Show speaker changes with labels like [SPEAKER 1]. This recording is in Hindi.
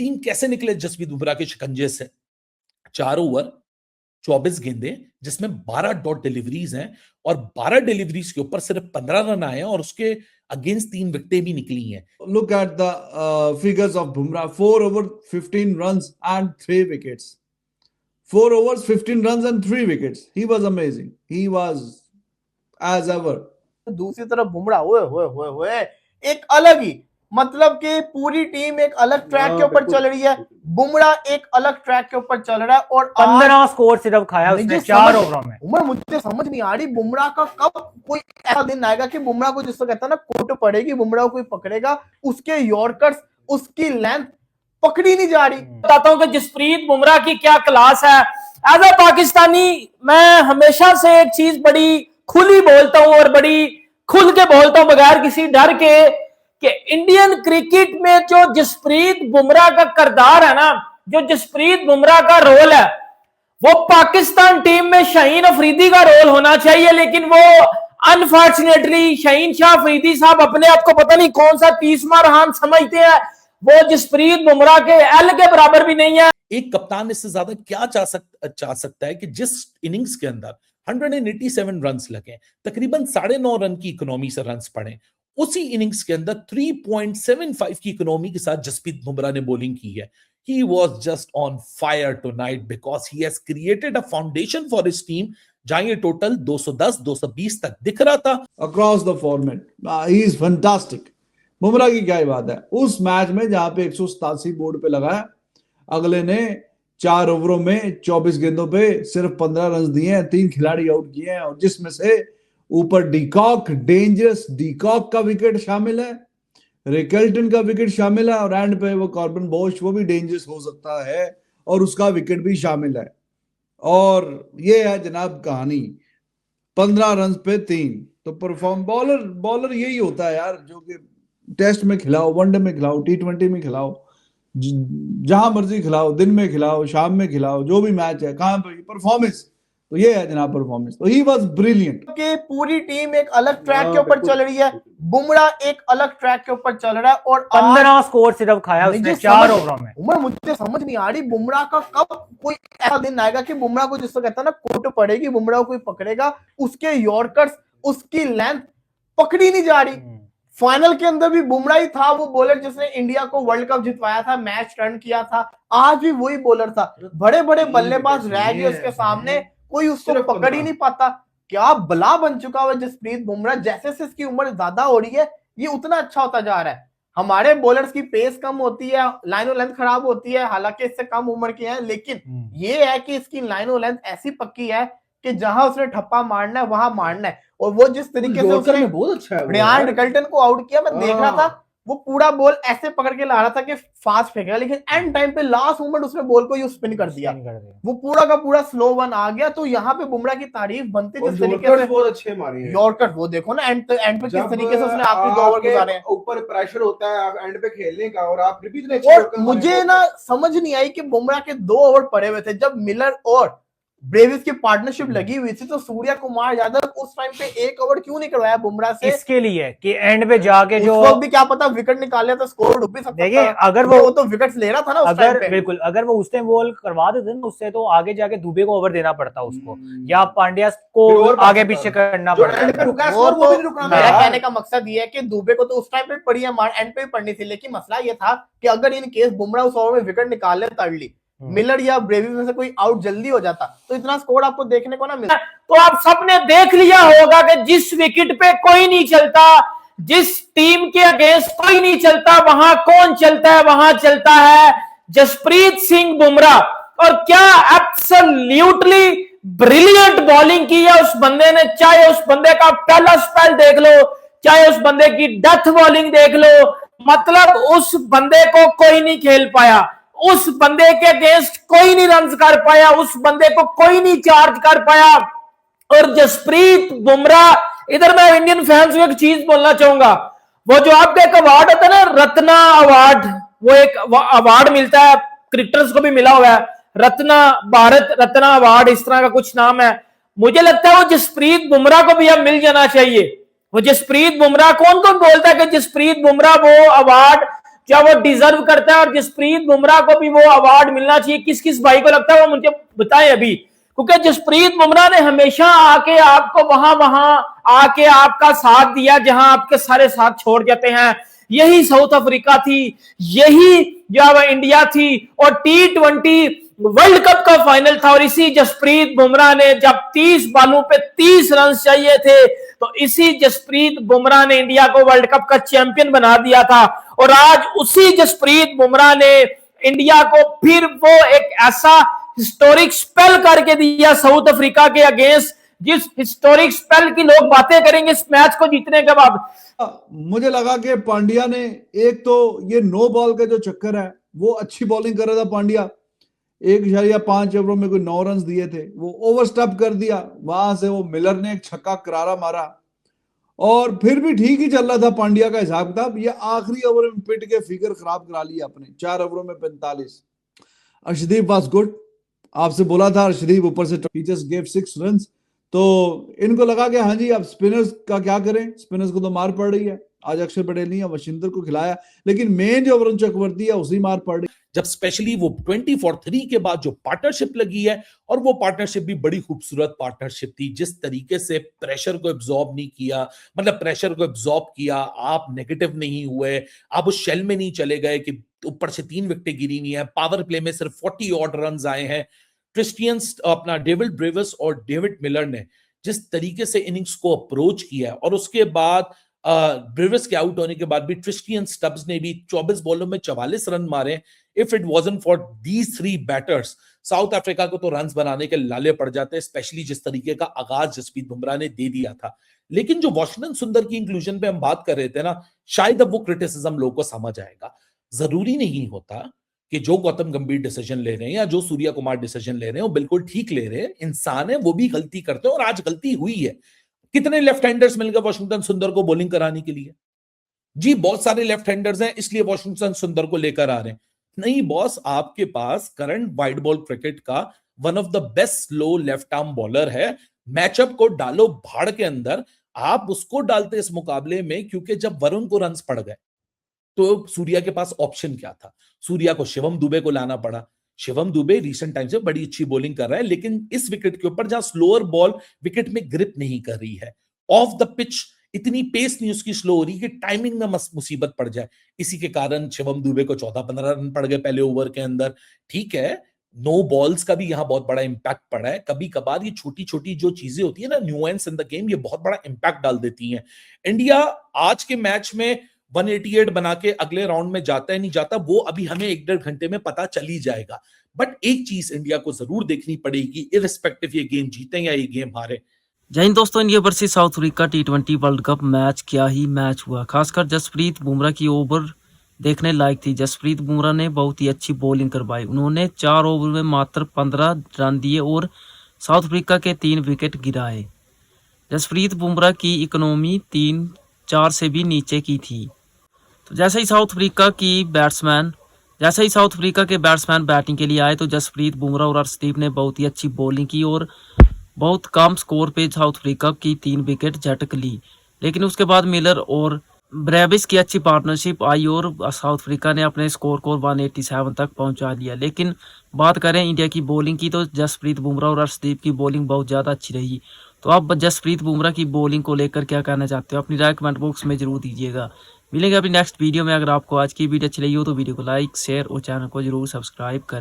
[SPEAKER 1] टीम कैसे निकले जसप्रीत बुमराह के शिकंजे से? 4 ओवर 24 गेंदें जिसमें 12 डॉट डिलीवरीज हैं और 12 डिलीवरीज के ऊपर सिर्फ 15 रन आए हैं और उसके अगेंस्ट 3 विकेटें भी निकली हैं।
[SPEAKER 2] Look at the figures of Bumrah. 4 over 15 runs and 3 wickets. 4 overs, 15 runs and 3 wickets. He was amazing. He was as ever.
[SPEAKER 3] दूसरी तरफ बुमराह ओए एक अलग ही, मतलब कि पूरी टीम एक अलग ट्रैक के ऊपर चल रही है, बुमराह एक अलग ट्रैक के ऊपर चल रहा है और
[SPEAKER 4] 15 स्कोर सिर्फ खाया उसने 4 ओवरों में।
[SPEAKER 3] उमर मुझे समझ नहीं आ रही बुमराह का कब कोई ऐसा दिन आएगा कि बुमराह को जिसको कहता है ना कोट पड़ेगी, बुमराह को कोई पकड़ेगा, उसके यॉर्कर्स, उसकी लेंथ पकड़ी नहीं जा रही।
[SPEAKER 5] बताता हूं कि जसप्रीत बुमराह की क्या क्लास है। एज अ पाकिस्तानी मैं हमेशा से एक चीज बड़ी खुली बोलता हूं और बड़ी खुल के बोलता हूं बगैर किसी डर के कि इंडियन क्रिकेट में जो जसप्रीत बुमराह का किरदार है ना, जो जसप्रीत बुमराह का रोल है, वो पाकिस्तान टीम में शाहीन अफरीदी का रोल होना चाहिए, लेकिन वो अनफॉर्चुनेटली शाहीन शाह अफरीदी साहब अपने आप को पता नहीं कौन सा 30वां रहान समझते हैं, वो जसप्रीत बुमराह के एल के बराबर भी नहीं है।
[SPEAKER 1] एक कप्तान इससे ज्यादा क्या चाह सकता है कि जिस इनिंग्स के अंदर 187 रन लगे, तकरीबन 9.5 रन की इकोनॉमी से रन पड़े, उसी इनिंग्स के अंदर 3.75 की इकोनॉमी के साथ जसप्रीत बुमराह ने बॉलिंग की है। He was just on fire tonight because he has created a foundation for his team, जहां ये टोटल 210-220 तक दिख रहा था
[SPEAKER 2] Across the format, he is fantastic. Bumrah की क्या बात है, उस मैच में जहां पे 187 बोर्ड पे लगाया, अगले ने 4 ओवरों में 24 गेंदों पे सिर्फ 15 रन दिए हैं, 3 खिलाड़ी आउट किए हैं और जिसमें से ऊपर डीकॉक, डेंजरस डीकॉक का विकेट शामिल है, रिकल्टन का विकेट शामिल है और एंड पे वो कॉर्बन बोश, वो भी डेंजरस हो सकता है और उसका विकेट भी शामिल है। और ये है जनाब कहानी, 15 रन पे 3। तो परफॉर्म बॉलर यही होता है यार, जो कि टेस्ट में खिलाओ, वनडे में खिलाओ, T20 में खिलाओ, जहां मर्जी खिलाओ, दिन में खिलाओ, शाम में खिलाओ, जो भी मैच है, कहां पे परफॉर्मेंस, तो ये है जनाब परफॉर्मेंस। तो ही वाज ब्रिलियंट।
[SPEAKER 3] कि पूरी टीम एक अलग ट्रैक के ऊपर चल रही है, बुमराह एक अलग ट्रैक के ऊपर चल रहा है और
[SPEAKER 4] 15 स्कोर सिर्फ खाया उसने 4 ओवरों में।
[SPEAKER 3] उमर मुझे समझ नहीं आ रही बुमराह का कब कोई ऐसा दिन आएगा कि बुमराह को जिसको कहता है ना कोट पड़ेगी, बुमराह को कोई पकड़ेगा, उसके यॉर्कर्स, उसकी लेंथ पकड़ी नहीं जा रही। फाइनल के अंदर भी बुमराह ही था वो बॉलर जिसने इंडिया को वर्ल्ड कप जितवाया था, मैच टर्न किया था, आज भी वही बॉलर था। बड़े बड़े बल्लेबाज रह गए उसके सामने, कोई उसको पकड़ ही नहीं पाता। क्या बला बन चुका हुआ जसप्रीत बुमराह, जैसे से इसकी उम्र ज्यादा हो रही है ये उतना अच्छा होता जा रहा है। हमारे बॉलर्स की पेस कम होती है, लाइन और लेंथ खराब होती है, हालांकि इससे कम उम्र के हैं, लेकिन ये है कि इसकी लाइन और लेंथ ऐसी पक्की है कि जहां उसने ठप्पा मारना है वहां मारना है। और वो जिस तरीके से उसने
[SPEAKER 6] बहुत अच्छा है
[SPEAKER 3] ब्रायन रिकल्टन को आउट किया, मैं देख रहा था वो पूरा बॉल ऐसे पकड़ के ला रहा था कि फास्ट फेंकेगा, लेकिन एंड टाइम पे लास्ट मोमेंट उसने बॉल को स्पिन कर दिया, वो पूरा का पूरा स्लो वन आ गया। तो यहाँ पे बुमराह की तारीफ बनती जिस तरीके से
[SPEAKER 6] बहुत अच्छे मारे हैं
[SPEAKER 3] यॉर्कर, वो देखो ना एंड पे किस तरीके से उसने आखिरी 2 ओवर गुजारे हैं।
[SPEAKER 6] ऊपर प्रेशर होता है एंड पे खेलने का और आप रिपीट नहीं।
[SPEAKER 3] और मुझे ना समझ नहीं आई कि बुमराह के 2 ओवर पड़े हुए थे जब मिलर और ब्रेविस की पार्टनरशिप लगी हुई थी, तो सूर्या कुमार यादव उस टाइम पे 1 ओवर क्यों नहीं करवाया बुमराह से?
[SPEAKER 4] इसके लिए कि एंड पे जाके जो
[SPEAKER 3] भी क्या पता विकेट निकाले तो स्कोर डूब भी सकता था।
[SPEAKER 4] देखिए अगर वो
[SPEAKER 3] तो विकेट्स ले रहा था ना उस टाइम पे।
[SPEAKER 4] बिल्कुल अगर वो उस टाइम बॉल करवा देते ना, उससे तो आगे जाके दुबे को ओवर देना पड़ता उसको, या पांड्या को आगे पीछे करना पड़ता।
[SPEAKER 3] मेरा कहने का मकसद ये है कि दुबे को तो उस टाइम पे पड़ी है मार, एंड पे पड़नी थी, लेकिन मसला ये था कि अगर इन केस बुमराह उस ओवर में विकेट निकाल लेता अर्ली, मिलर या ब्रेविस में से कोई आउट जल्दी हो जाता, तो इतना स्कोर आपको देखने को ना मिलता।
[SPEAKER 5] तो आप सबने देख लिया होगा कि जिस विकेट पे कोई नहीं चलता, जिस टीम के अगेंस्ट कोई नहीं चलता, वहां कौन चलता है? वहां चलता है जसप्रीत सिंह बुमराह। और क्या एब्सोल्युटली ब्रिलियंट बॉलिंग की है उस बंदे ने, चाहे उस बंदे का पहला स्पेल देख लो, चाहे उस बंदे की डेथ बॉलिंग देख लो, मतलब उस बंदे को कोई नहीं खेल पाया, उस बंदे के अगेंस्ट कोई नहीं रन कर पाया, उस बंदे को कोई नहीं चार्ज कर पाया। और जसप्रीत बुमराह, इधर मैं इंडियन फैंस को एक चीज बोलना चाहूंगा, वो जो आपका एक अवार्ड होता है ना, रत्ना अवार्ड, वो एक अवार्ड मिलता है, क्रिकेटर्स को भी मिला हुआ है, रत्ना, भारत रत्ना अवार्ड, इस तरह का कुछ नाम है। मुझे लगता है वो जसप्रीत बुमराह को भी अब मिल जाना चाहिए। वो जसप्रीत बुमराह, कौन कौन बोलता है कि जसप्रीत बुमराह वो अवार्ड क्या वो डिजर्व करता है और जसप्रीत बुमराह को भी वो अवार्ड मिलना चाहिए? किस किस भाई को लगता है वो मुझे बताएं अभी, क्योंकि जसप्रीत बुमराह ने हमेशा आके आपको वहां आके आपका साथ दिया जहां आपके सारे साथ छोड़ जाते हैं। यही साउथ अफ्रीका थी, यही जो इंडिया थी, और T20 वर्ल्ड कप का फाइनल था, और इसी जसप्रीत बुमराह ने जब 30 बालों पे 30 रन चाहिए थे, तो इसी जसप्रीत बुमराह ने इंडिया को वर्ल्ड कप का चैंपियन बना दिया था। और आज उसी जसप्रीत बुमराह ने इंडिया को फिर वो एक ऐसा हिस्टोरिक स्पेल करके दिया साउथ अफ्रीका के अगेंस्ट, जिस हिस्टोरिक स्पेल की लोग बातें करेंगे इस मैच को जीतने के बाद।
[SPEAKER 2] मुझे लगा कि पांड्या ने, एक तो ये नो बॉल का जो चक्कर है, वो अच्छी बॉलिंग कर रहा था पांड्या, 1.5 ओवरों में कोई 9 रन दिए थे, वो ओवरस्टेप कर दिया। वहां से वो मिलर ने एक छक्का करारा मारा, और फिर भी ठीक ही चल रहा था पांड्या का हिसाब किताब। ये आखिरी ओवर में पिट के फिगर खराब करा लिया अपने, 4 ओवरों में 45। अर्शदीप वाज गुड, आपसे बोला था अर्शदीप ऊपर से, he just gave 6 रन्स। तो इनको लगा कि हाँ जी अब स्पिनर्स का क्या करें, स्पिनर्स को तो मार पड़ रही है। आज अक्षर पटेल नहीं है, वशिंदर को खिलाया, लेकिन मेन जो वरुण चक्रवर्ती है उसी मार पड़ रही।
[SPEAKER 1] जब स्पेशली वो 20 for 3 के बाद जो पार्टनरशिप लगी है, और वो पार्टनरशिप भी बड़ी खूबसूरत पार्टनरशिप थी, जिस तरीके से प्रेशर को एब्जॉर्ब नहीं किया, मतलब प्रेशर को एब्जॉर्ब किया, आप नेगेटिव नहीं हुए, आप उस शेल में नहीं चले गए कि ऊपर से 3 विकेटें गिरी हुई हैं, पावर प्ले में सिर्फ 40 ऑड रन आए हैं। क्रिस्टियंस, अपना डेविड ब्रेविस और डेविड मिलर ने जिस तरीके से इनिंग्स को अप्रोच किया, और उसके बाद ब्रेविस के आउट होने के बाद भी क्रिस्टियन स्टब्स ने भी 24 बॉलों में 44 रन मारे। If it wasn't for these 3 batters, south Africa को तो रन्स बनाने के लाले पड़ जाते, स्पेशली जिस तरीके का आगाज जसप्रीत बुमराह ने दे दिया था। लेकिन जो वाशिंगटन सुंदर की इंक्लूजन पे हम बात कर रहे थे ना, शायद अब वो क्रिटिसिज्म लोगों को समझ आएगा। जरूरी नहीं होता कि जो गौतम गंभीर डिसीजन ले रहे हैं या जो सूर्या कुमार डिसीजन ले रहे हैं वो बिल्कुल ठीक ले रहे हैं। इंसान है, वो भी गलती करते हैं, और आज गलती हुई है। कितने लेफ्ट हैंडर्स मिल गए वाशिंगटन सुंदर को बॉलिंग कराने के लिए? जी बहुत सारे लेफ्ट हैंडर्स हैं, इसलिए वाशिंगटन सुंदर को लेकर आ रहे हैं। नहीं बॉस, आपके पास करंट वाइड बॉल क्रिकेट का one of the best slow left arm bowler है। मैचअप को डालो भाड़ के अंदर, आप उसको डालते इस मुकाबले में, क्योंकि जब वरुण को रन्स पड़ गए तो सूर्या के पास ऑप्शन क्या था? सूर्या को शिवम दुबे को लाना पड़ा। शिवम दुबे रिसेंट टाइम से बड़ी अच्छी बॉलिंग कर रहा है, लेकिन इस विकेट के ऊपर जहां स्लोअर बॉल विकेट में ग्रिप नहीं कर रही है, ऑफ द पिच इतनी पेस नहीं उसकी स्लो हो रही कि टाइमिंग में मुसीबत पड़ जाए। इसी के कारण शिवम दुबे को 14-15 रन पड़ गए पहले ओवर के अंदर। ठीक है, नो बॉल्स का भी यहां बहुत बड़ा इंपैक्ट पड़ा है। कभी कभार ये छोटी छोटी जो चीजें होती है ना, न्यूएंस इन द गेम, ये बहुत बड़ा इंपैक्ट डाल देती हैं। इंडिया आज के मैच में 188 बना के अगले राउंड में जाता है नहीं जाता, वो अभी हमें 1-1.5 घंटे में पता चल ही जाएगा। बट एक चीज इंडिया को जरूर देखनी पड़ेगी, इररिस्पेक्टिव ये गेम जीते या ये गेम हारे।
[SPEAKER 7] जय हिंद दोस्तों, India versus south Africa T20 world cup match, क्या ही मैच हुआ। खासकर जसप्रीत बुमराह की ओवर देखने लायक थी। जसप्रीत बुमराह ने बहुत ही अच्छी बॉलिंग करवाई। उन्होंने 4 ओवर में मात्र 15 रन दिए और साउथ अफ्रीका के 3 विकेट गिराए। जसप्रीत बुमराह की इकोनॉमी 3-4 से भी नीचे की थी। तो जैसे ही साउथ अफ्रीका के बैट्समैन बैटिंग के लिए आए, तो जसप्रीत बुमराह और अर्शदीप ने बहुत ही अच्छी बॉलिंग की और बहुत कम स्कोर पे साउथ अफ्रीका की 3 विकेट झटक ली। लेकिन उसके बाद मिलर और ब्रेविस की अच्छी पार्टनरशिप आई और साउथ अफ्रीका ने अपने स्कोर को 187 तक पहुंचा दिया। लेकिन बात करें इंडिया की बॉलिंग की, तो जसप्रीत बुमराह और अर्शदीप की बॉलिंग बहुत ज़्यादा अच्छी रही। तो आप जसप्रीत बुमराह की बॉलिंग को लेकर क्या कहना चाहते हो? अपनी राय कमेंट बॉक्स में जरूर दीजिएगा। मिलेंगे अपनी नेक्स्ट वीडियो में। अगर आपको आज की वीडियो अच्छी लगी हो तो वीडियो को लाइक, शेयर और चैनल को जरूर सब्सक्राइब करें।